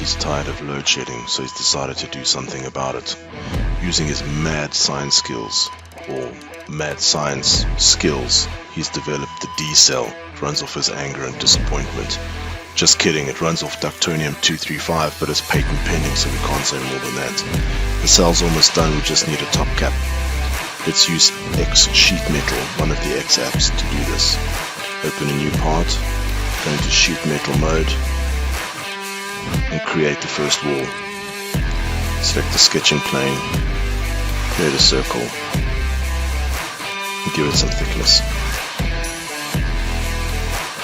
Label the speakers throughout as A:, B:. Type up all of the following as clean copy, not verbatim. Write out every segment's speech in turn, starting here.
A: He's tired of load shedding, so he's decided to do something about it. Using his mad science skills, he's developed the D cell. It runs off his anger and disappointment. Just kidding, it runs off Ductonium-235, but it's patent pending, so we can't say more than that. The cell's almost done, we just need a top cap. Let's use X sheet metal, one of the X apps, to do this. Open a new part, go into sheet metal mode, and create the first wall. Select the sketching plane, create a circle, and give it some thickness.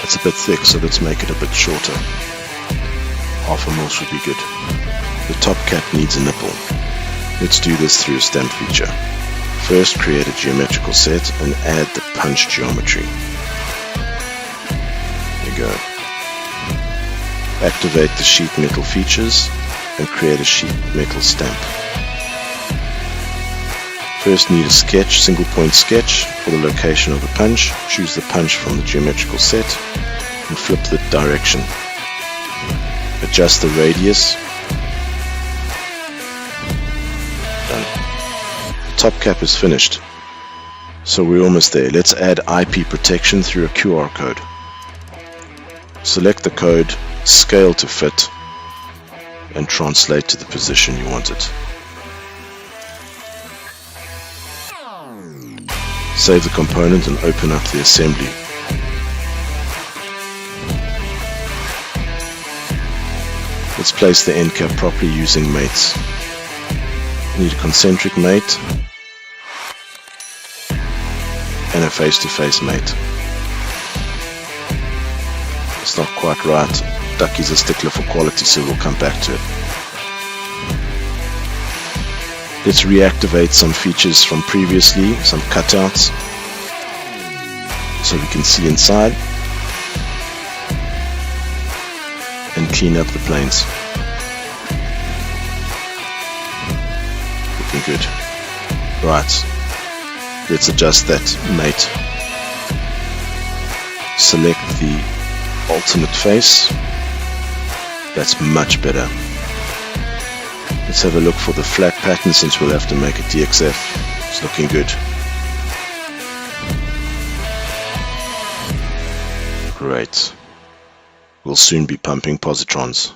A: It's a bit thick, so let's make it a bit shorter. 1/2 mil should be good. The top cap needs a nipple. Let's do this through a stamp feature. First, create a geometrical set and add the punch geometry. There you go. Activate the sheet metal features and create a sheet metal stamp. First, need a sketch, single point sketch for the location of the punch. Choose the punch from the geometrical set and flip the direction. Adjust the radius. Done. The top cap is finished. So we're almost there. Let's add IP protection through a QR code. Select the code, scale to fit, and translate to the position you want it. Save the component and open up the assembly. Let's place the end cap properly using mates. We need a concentric mate and a face-to-face mate. It's not quite right. Ducky's a stickler for quality, so we'll come back to it. Let's reactivate some features from previously, some cutouts, so we can see inside, and clean up the planes. Looking good. Right, let's adjust that mate. Select the ultimate face. That's much better. Let's have a look for the flat pattern, since we'll have to make a DXF. It's looking good. Great. We'll soon be pumping positrons.